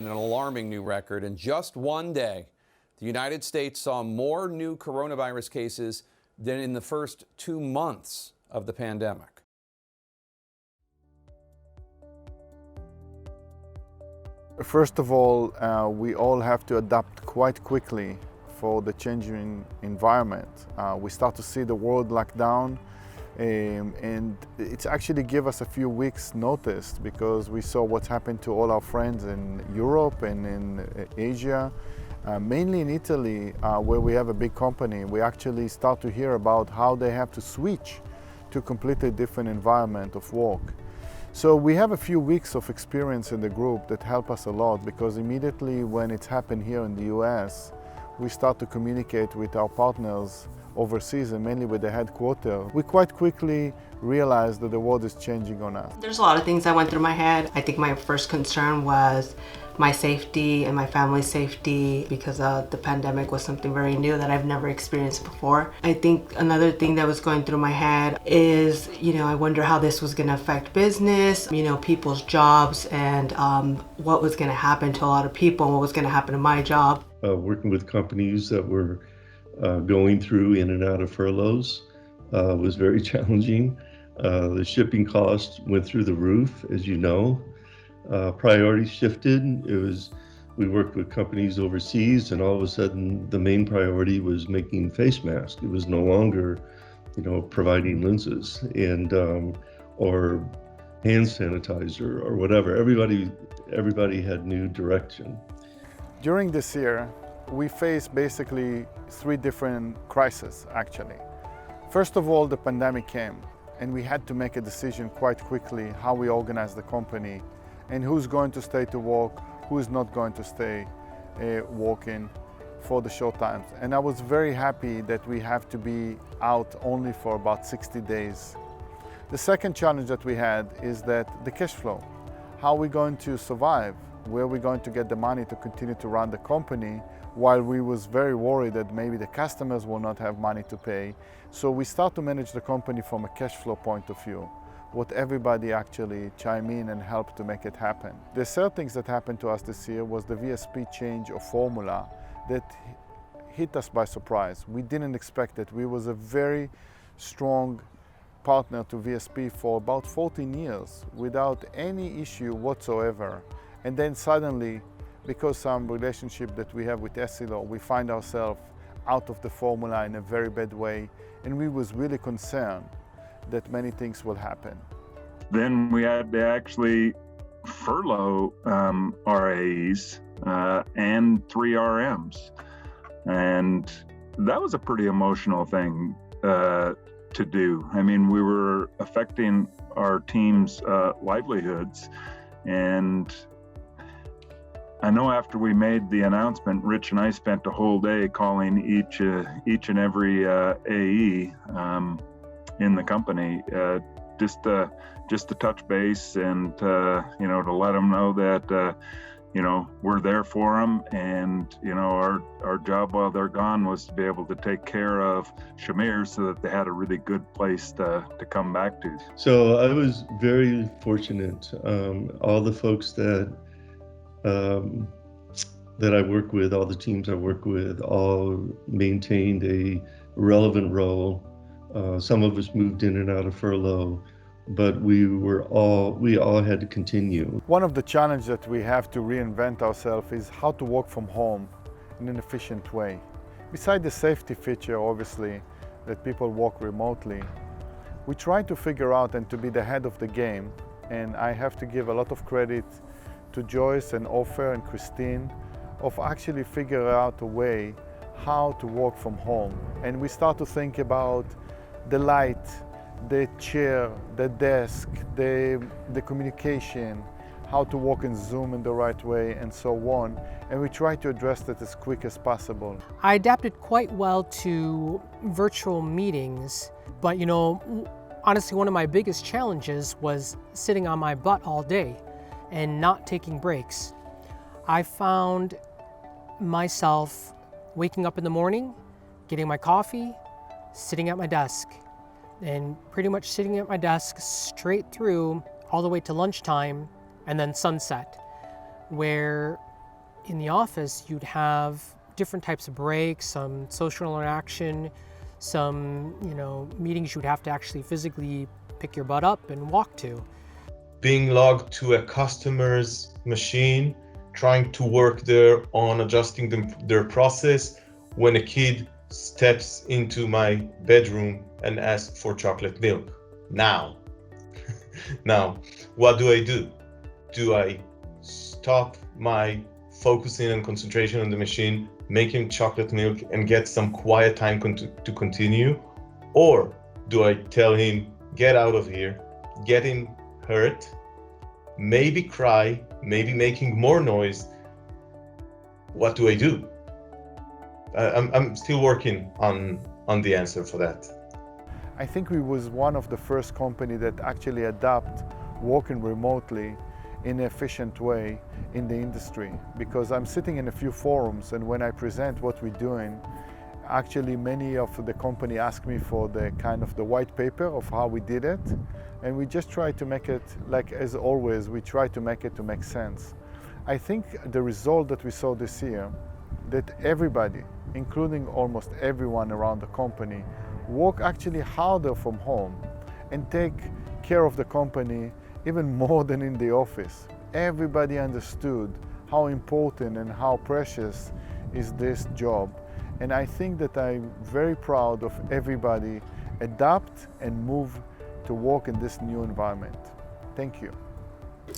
An alarming new record. In just one day, the United States saw more new coronavirus cases than in the first 2 months of the pandemic. First of all, we all have to adapt quite quickly for the changing environment. We start to see the world lock down, and it's actually give us a few weeks notice because we saw what's happened to all our friends in Europe and in Asia, mainly in Italy, where we have a big company. We actually start to hear about how they have to switch to a completely different environment of work. So we have a few weeks of experience in the group that help us a lot, because immediately when it's happened here in the US, we start to communicate with our partners overseas and mainly with the headquarters. We quite quickly realized that the world is changing on us. There's a lot of things that went through my head. I think my first concern was my safety and my family's safety, because the pandemic was something very new that I've never experienced before. I think another thing that was going through my head is, I wonder how this was going to affect business, people's jobs, and what was going to happen to a lot of people and what was going to happen to my job. Working with companies that were going through in and out of furloughs was very challenging. The shipping costs went through the roof, as you know. Priorities shifted. We worked with companies overseas, and all of a sudden the main priority was making face masks. It was no longer, providing lenses and or hand sanitizer or whatever. Everybody had new direction. During this year, we faced basically 3 different crises, actually. First of all, the pandemic came, and we had to make a decision quite quickly how we organize the company and who's going to stay to work, who's not going to stay working for the short times. And I was very happy that we have to be out only for about 60 days. The second challenge that we had is that the cash flow. How are we going to survive? Where are we going to get the money to continue to run the company, while we was very worried that maybe the customers will not have money to pay. So we start to manage the company from a cash flow point of view, what everybody actually chime in and help to make it happen. The third things that happened to us this year was the VSP change of formula that hit us by surprise. We didn't expect it. We was a very strong partner to VSP for about 14 years without any issue whatsoever. And then suddenly, because some relationship that we have with Essilor, we find ourselves out of the formula in a very bad way, and we was really concerned that many things will happen. Then we had to actually furlough RAs and 3 RMs. And that was a pretty emotional thing to do. I mean, we were affecting our team's livelihoods. And I know after we made the announcement, Rich and I spent a whole day calling each and every AE in the company, just to touch base and to let them know that we're there for them, and our job while they're gone was to be able to take care of Shamir so that they had a really good place to come back to. So I was very fortunate. All the folks that I work with, all the teams I work with, all maintained a relevant role. Some of us moved in and out of furlough, but we all had to continue. One of the challenges that we have to reinvent ourselves is how to work from home in an efficient way. Besides the safety feature, obviously, that people work remotely, we try to figure out and to be the head of the game. And I have to give a lot of credit to Joyce and Ofer and Christine of actually figure out a way how to work from home. And we start to think about the light, the chair, the desk, the communication, how to work in Zoom in the right way, and so on. And we try to address that as quick as possible. I adapted quite well to virtual meetings, but honestly, one of my biggest challenges was sitting on my butt all day and not taking breaks. I found myself waking up in the morning, getting my coffee, sitting at my desk, and pretty much sitting at my desk straight through all the way to lunchtime and then sunset, where in the office, you'd have different types of breaks, some social interaction, some, meetings you'd have to actually physically pick your butt up and walk to. Being logged to a customer's machine, trying to work there on adjusting their process when a kid steps into my bedroom and asks for chocolate milk. Now, what do? Do I stop my focusing and concentration on the machine, making chocolate milk, and get some quiet time to continue? Or do I tell him, get out of here, get him hurt, maybe cry, maybe making more noise? What do I do? I'm still working on the answer for that. I think we was one of the first company that actually adapt working remotely in an efficient way in the industry, because I'm sitting in a few forums, and when I present what we're doing, actually many of the company ask me for the kind of the white paper of how we did it, and we just try to make it, like as always, we try to make it to make sense. I think the result that we saw this year, that everybody, including almost everyone around the company, work actually harder from home and take care of the company even more than in the office. Everybody understood how important and how precious is this job. And I think that I'm very proud of everybody adapt and move to work in this new environment. Thank you.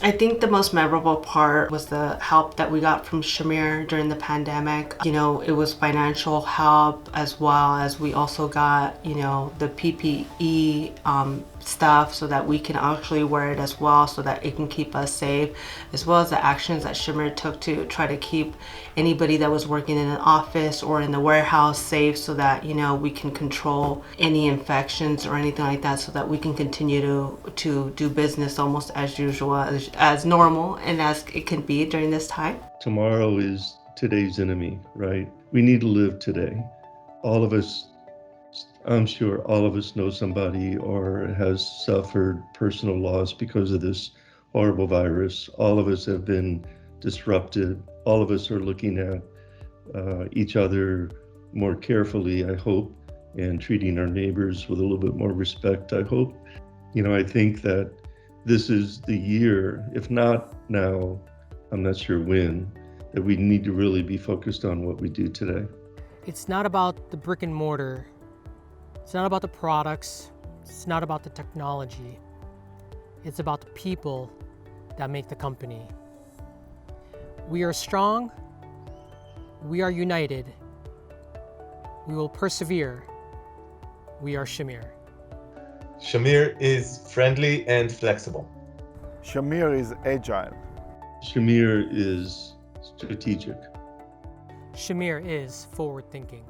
I think the most memorable part was the help that we got from Shamir during the pandemic. It was financial help, as well as we also got, the PPE stuff so that we can actually wear it as well, so that it can keep us safe, as well as the actions that Shamir took to try to keep anybody that was working in an office or in the warehouse safe, so that we can control any infections or anything like that, so that we can continue to do business almost as usual, as normal and as it can be during this time. Tomorrow is today's enemy, right? We need to live today. All of us, I'm sure all of us know somebody or has suffered personal loss because of this horrible virus. All of us have been disrupted. All of us are looking at each other more carefully, I hope, and treating our neighbors with a little bit more respect, I hope. I think that this is the year, if not now, I'm not sure when, that we need to really be focused on what we do today. It's not about the brick and mortar. It's not about the products. It's not about the technology. It's about the people that make the company. We are strong. We are united. We will persevere. We are Shamir. Shamir is friendly and flexible. Shamir is agile. Shamir is strategic. Shamir is forward-thinking.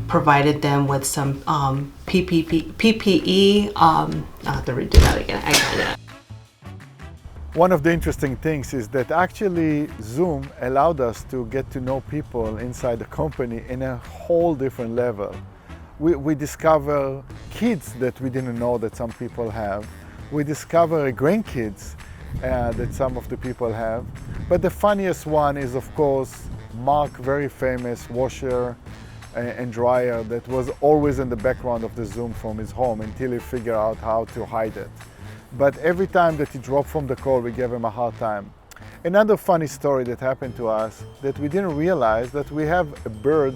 Provided them with some PPE. I'll have to redo that again. I got it. One of the interesting things is that actually Zoom allowed us to get to know people inside the company in a whole different level. We discover kids that we didn't know that some people have. We discover grandkids that some of the people have. But the funniest one is, of course, Mark, very famous washer and dryer that was always in the background of the Zoom from his home until he figured out how to hide it. But every time that he dropped from the call, we gave him a hard time. Another funny story that happened to us, that we didn't realize that we have a bird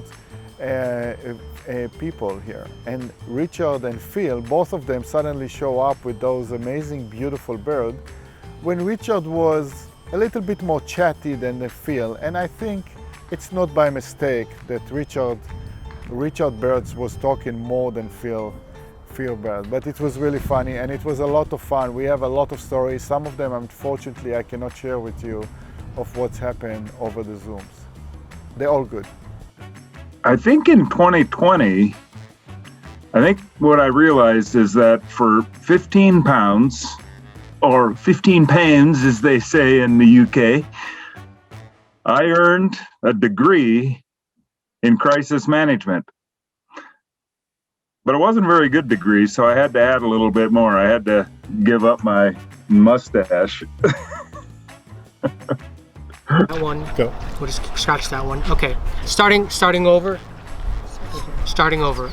people here. And Richard and Phil, both of them suddenly show up with those amazing, beautiful birds, when Richard was a little bit more chatty than Phil. And I think it's not by mistake that Richard Birds was talking more than Phil Bird, but it was really funny and it was a lot of fun. We have a lot of stories. Some of them, unfortunately, I cannot share with you of what's happened over the Zooms. They're all good. I think in 2020, I think what I realized is that for 15 pounds, or 15 pounds as they say in the UK, I earned a degree in crisis management. But it wasn't a very good degree, so I had to add a little bit more. I had to give up my mustache. That one. Go. We'll just scratch that one. Okay. Starting over. Starting over.